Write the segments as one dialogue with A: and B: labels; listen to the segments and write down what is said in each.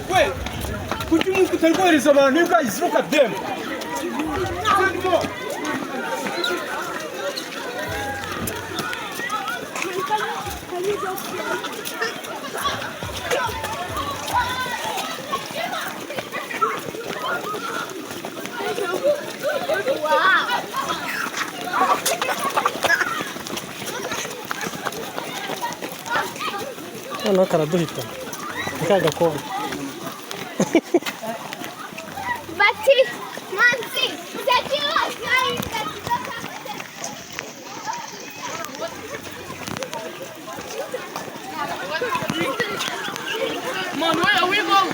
A: Wait, could you move to the boys, man? You guys look at them.
B: No, cara, duhita. Ikaga ko.
C: Bati, Mansi, Zajiwa,
D: Manuel, are we going?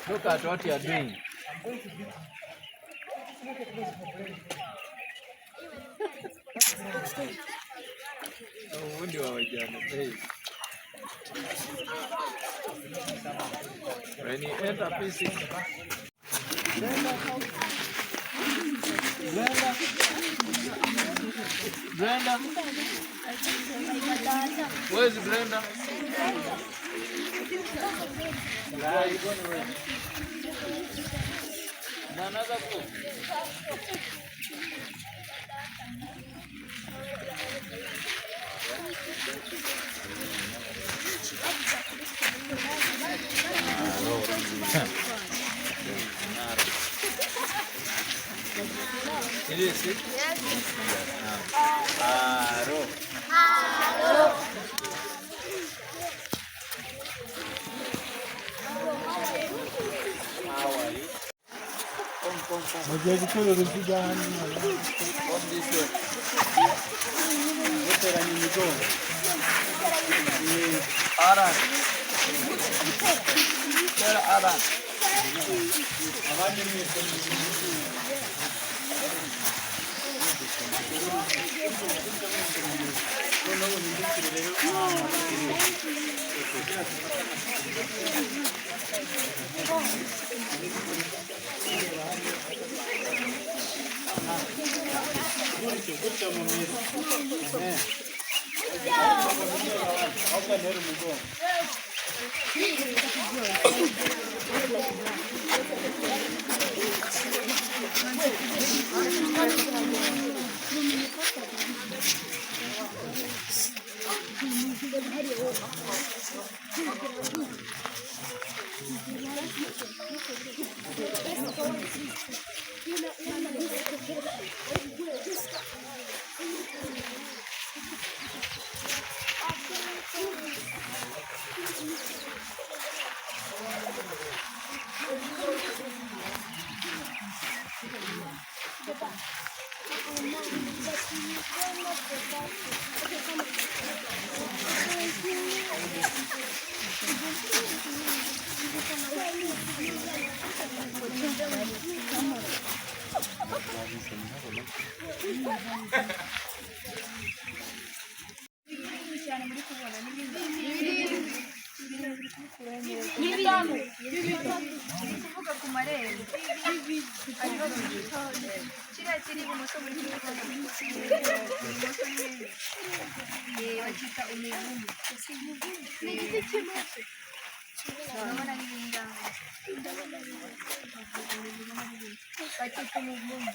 E: Look at what you are doing. When you enter PC, Brenda, where's Brenda? Another book. It is it? Aro.
B: Mugiye gukora uruziga hano.
E: Come this way.
A: Guteranya imigongo.
E: Aran. Tera Aran.
A: Abandi mwese gutya mu mira. Ahubwo ntera umugongo.
C: kuvuga ku marembo ariho kiriya kiri ibumoso muri kino ibumoso bakita umuvumu ni igiti kimwe urabona n'ibingaho bakita umuvumu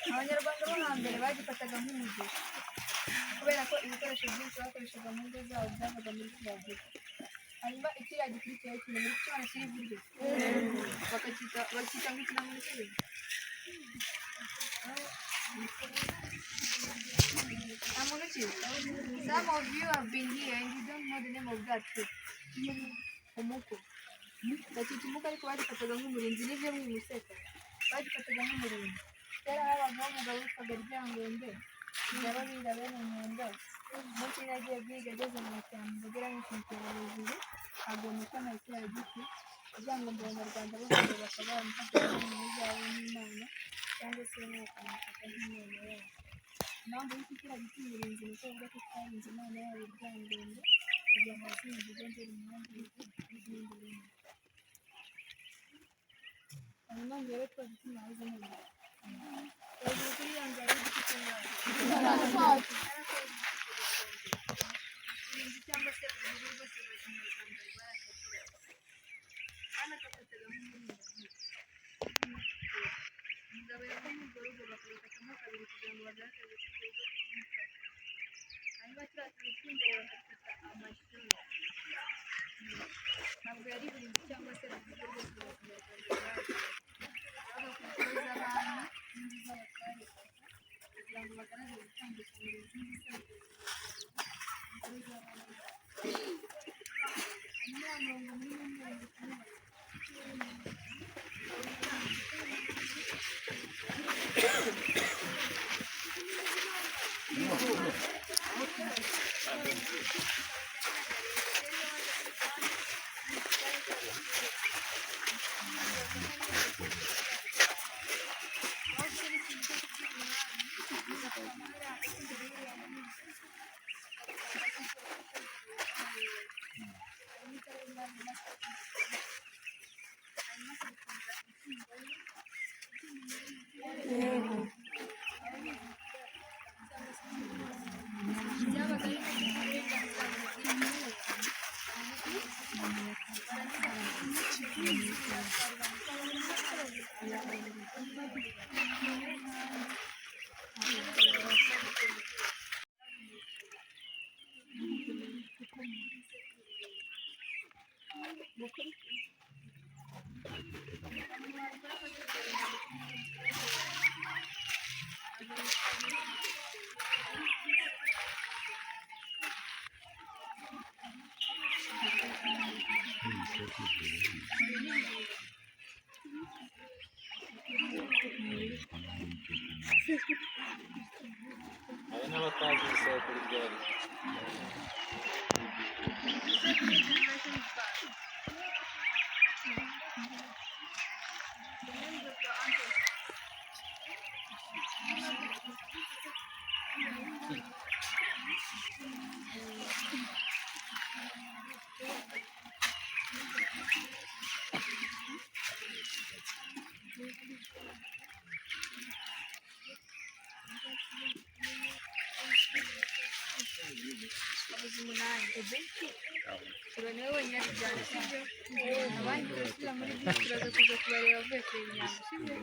C: abanyarwanda bo hambere bagifataga nk'umugezi kubera ko ibikoresho byinshi bakoreshaga mu ngo zabo byavaga muri kiriya giti hanyuma ikiriya gikurikiyeho kiri muri cyo kiri iburyo bakita nk'ikina muri kiriya some of you have been here and you don't know the name of that tree umuko bakita umuko ariko bagifataga nk'umurinzi n'ibyo mwimuseka bagifataga nk'umurinzi kera habagaho umugabo witwaga Ryangombe yarabira bene Nyundo umunsi yari agiye guhiga ageze mu ishyamba agera nk'ikimutera hejuru agomba gukora kiriya giti kugira ngo abanyarwanda bose bakaba bamufata nk'umurinzi wabo n'Imana cyangwa se bakamufata nk'Imana yabo impamvu y'uko kiriya giti umurinzi ni uko bavuga ko twarinze Imana yabo Ryangombe kugira ngo abaturage bongere umuhanda n'ibindi bintu hanyuma njyewe twari tumaze neza hejuru kuri iyo nzara y'igiti cy'umwaka cyangwa se uburyo bwose bwa kinyarwanda bwarakagiraga hano agafataga nk'umurinzi umugabo yavamo urwo rugo bakarukatamo kabiri kugira ngo bagaragaze ko urwo rugo rw'umutaka hanyuma kiriya kintu cy'imbere bakakita amashuri ntabwo yari burinzi cyangwa se uburyo bwose bwa kinyarwanda bagakurikiza abantu n'indi z'abatware kugira ngo bagaragaze gutandukanya izindi soko hanyuma muri mirongo
E: Hari n'abatazi ibisekuru byari.
C: Niwe wenyine tujyana sibyo abandi turasubira muri bisi turaza kuza kubareba bavuye kureba inyambo sibyo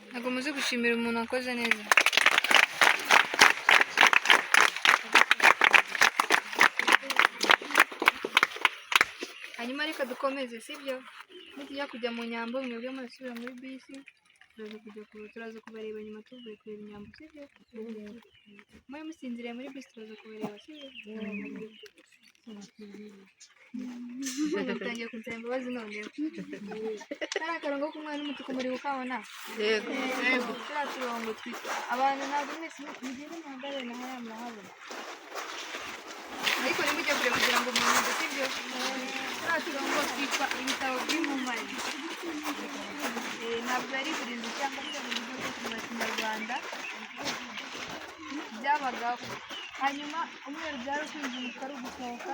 C: ntabwo muzi gushimira umuntu wakoze neza. Hanyuma reka dukomeze sibyo nitujya kujya mu nyambo mwebwe murasubira muri bisi turaza kubareba nyuma tuvuye kureba inyambo sibyo mwe musinziriye muri bisi turaza kubareba sibyo utangiye kunsaba imbabazi noneho kariya akarongo k'umwana n'umutuku muri kukabona yego turiya turongo twitwa abantu ntabwo mwese mugende muhagarare na hariya murahabona ariko nimujya kure kugira ngo mumenye sibyo turiya turongo twitwa ibitabo by'inkomane ntabwo ari buri nzu cyangwa se mu buryo bwo kumenya Kinyarwanda byabagaho hanyuma umweru byari ukwinjira ukari ugusohoka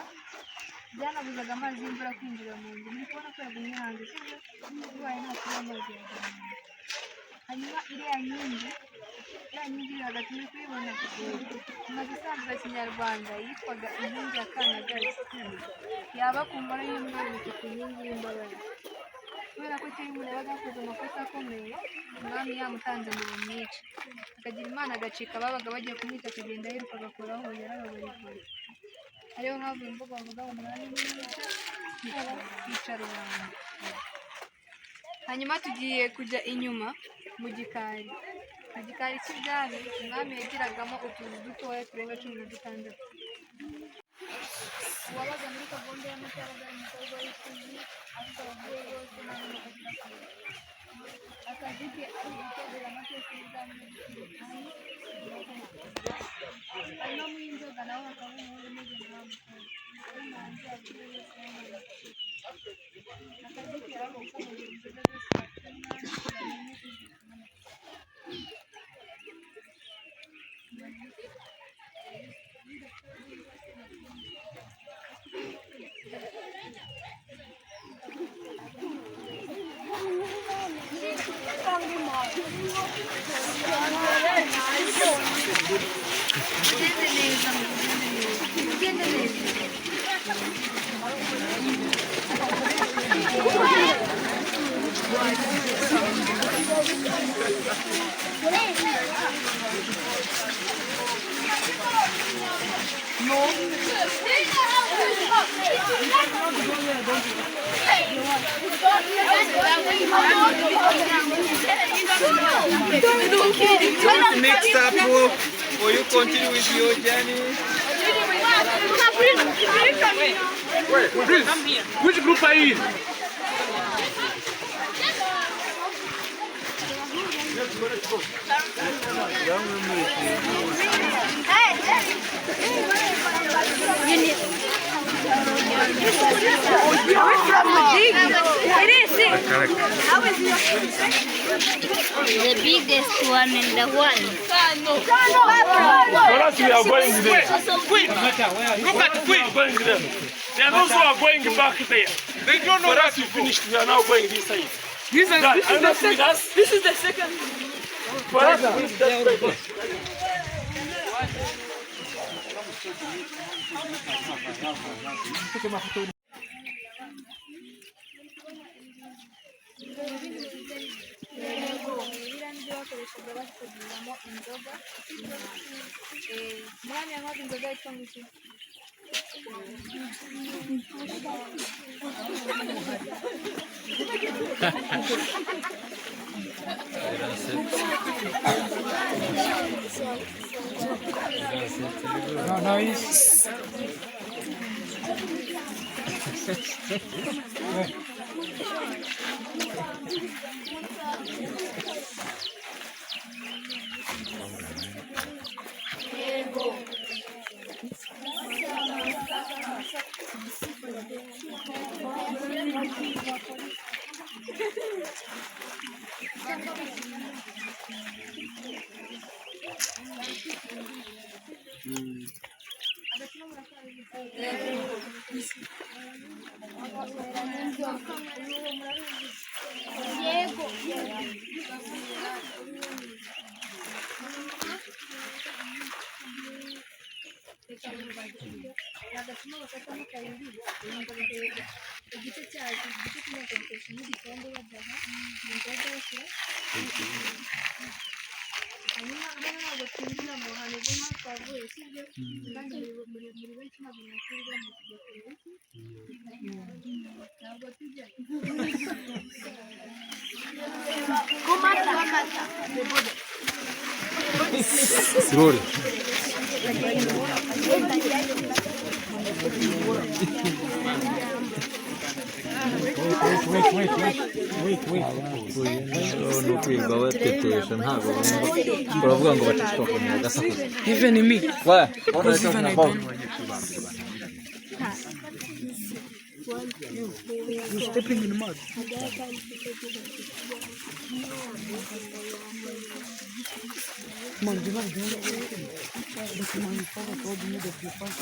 C: byanabuzaga amazi y'imvura kwinjira mu nzu muri kubona ko yagumye hanze sibyo bibaye nta kuba amazi yagumye hanyuma iriya nkingi iri hagati muri kuyibona amazu isanzwe ya Kinyarwanda yitwaga inkingi ya Kanagazi yaba ku mbara y'umweru bita inkingi y'imbabazi kubera ko kera umuntu yabaga yakoze amakosa akomeye umwami yamutanze ngo bamwice akagira imana agacika ababaga bagiye kumwica akagenda yiruka agakoraho yarababariye ariyo havuye imvugo bavuga ngo umwami n'umwica yica rubanda. Hanyuma tugiye kujya inyuma mu gikari cy'ibyari umwami yagiragamo utuzu dutoya turenga 16 uwabaga muri kagombe y'amata yabaga ari umukobwa w'isugi ariko abavuye bose ntabwo bakagira akazi ke ari gutegura amateka y'ubwami n'igikirikani hari no mu inzoga nawe hakaba umuhungu umeze nkawe umuhanzi avuye wese akazi ke ari gutegura inzoga zose
E: Mixed up, or you continue with your journey?
A: Wait, please. Which group are you in? Let's go.
C: It is.
F: The biggest one and the one.
G: We are going there. Look at we are going there. There are those who are going back there. They don't know that we finished. We are now going this side. This is the second. For us,
B: No, it's...
E: Roll. No kwiga batetesha ntago baravuga ngo bacishwa ku nyagasakuza.
D: Even me.
E: What are you talking about?
D: You're stepping in the mud. Man, do not do but my father told me that you find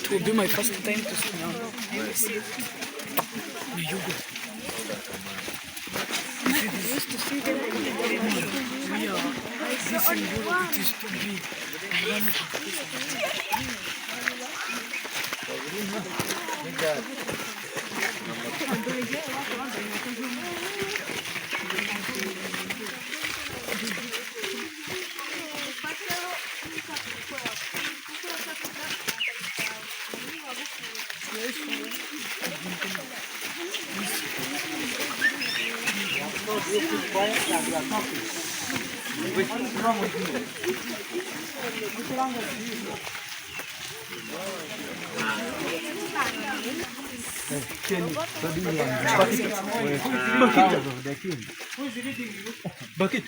D: It will be my first time to see now. I used to see them in the we are this in Europe, it is too big.
A: Bucket.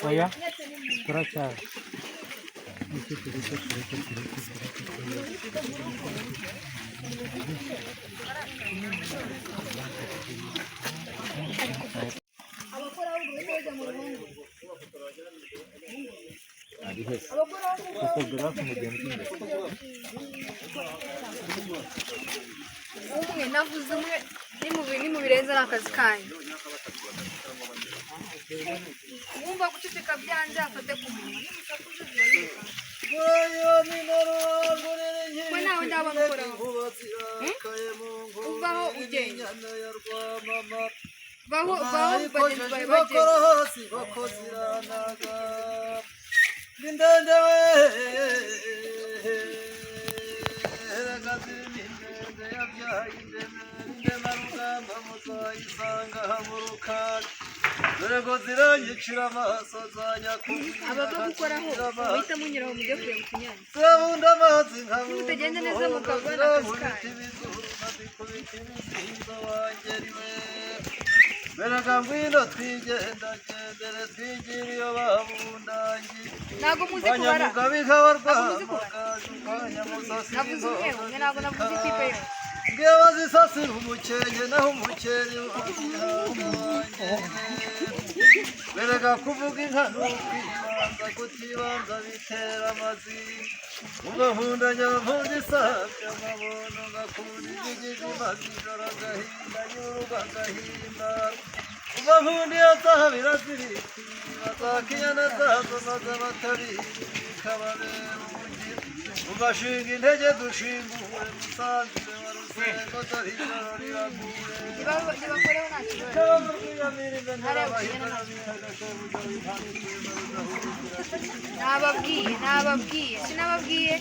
B: Oya, turacha.
C: umwe navuze umwe nimubirenze n'akazi kanyu wumva guceceka byanze afate ku munwa nimusakuze zirayiruka we nawe ndaba mukoraho uvaho ugenda vaho bagenzi bawe bagenda
H: Nindendewe rugamba muzayisanga hamuruka dore ngo ziranyicira amaso zanyakubwira
C: abava gukoraho muhita munyuraho mujye kureba mu kinyanya
H: zabunda amazi nkabunda
C: mutagenda neza mukabona akazi kanyu
H: nazikubita imizinzo wangeriwe berega ngwino twigendagendere twigire iyo babundangi
C: ntabwo muzi kubara
H: banyamugabika warwamagaje ukanyamusasi
C: navuze umwe umwe ntabwo navuze ikipe yose
H: ngiye bazisasira umukenke naho umukeri wazihange berega kuvuga inka n'ukwibanza kutibanza bitera amazi ugahunda nyampundu isabye amabono ngakunda igigigi maze ijoro agahinda nyuruga agahinda ugahunda iyo nsaha birazirikira zakiyana zazo maze abatabirika babera umugira ugashinga intege dushingure musanzire wa rusengo dore ijoro riraguye
C: ntibakoreho nta kibazo
H: cyangwa rwiyamirije ntarabahinda n'agashebuja bihanishije
C: nababwiye sinababwiye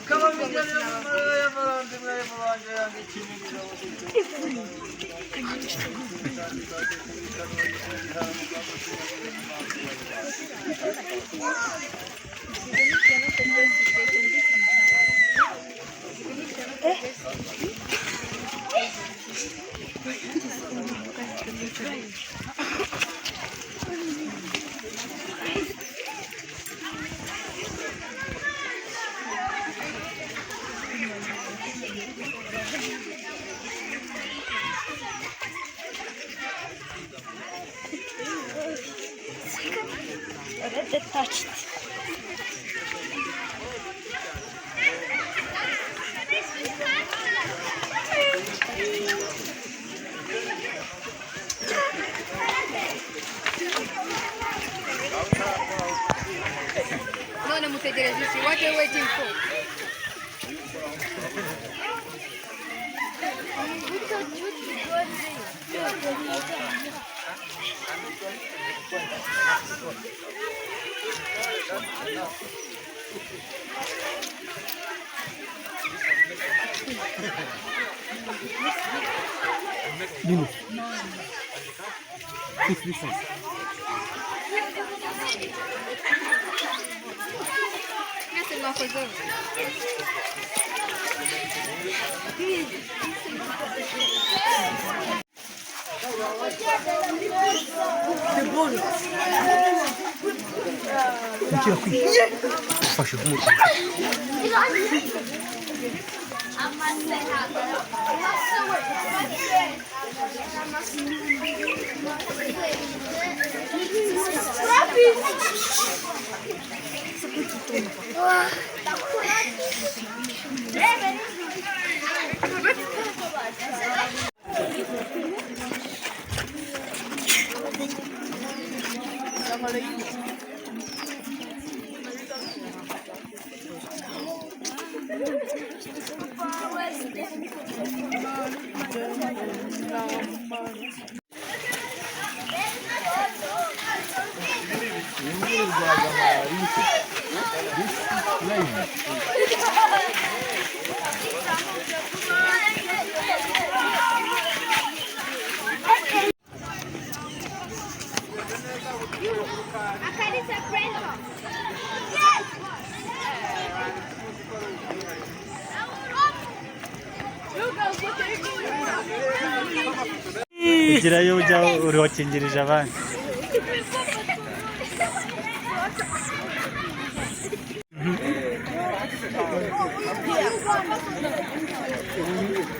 H: kaba bijyanye n'amara y'amaranzi mwaye mu banje yanga ikinigiro
C: none mutegereje iki what are you waiting for mwese mwakozeho
B: Fashe umuti. Ugirayo ujya urokingirije abandi.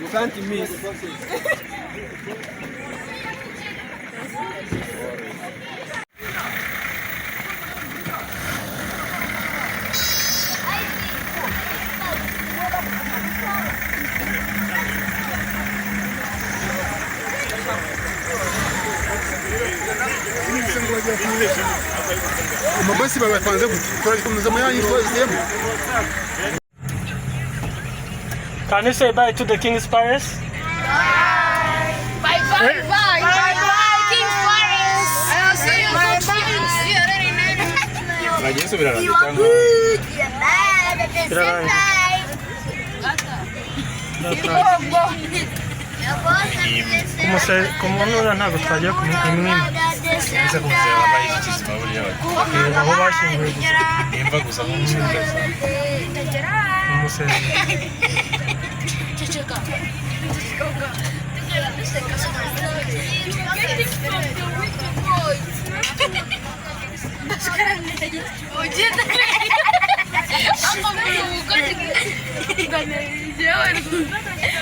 A: You can't miss.
I: Amabasi babapanze gute? Turakomeza mu yanyu twazemo.
B: Can you say bye to the King's Palace?
C: Bye bye bye bye bye King's Paris. I'll see you soon. You already know.
I: Nagiye subira cyangwa.
B: Kumunura ntabwo twagiye kumwima.
I: Ese kumuzera babaye ikizima buriya bati.
B: Abo bashyinguye gusa.
I: Imva gusa nk'umushinga.
B: Umuseze.
C: Aku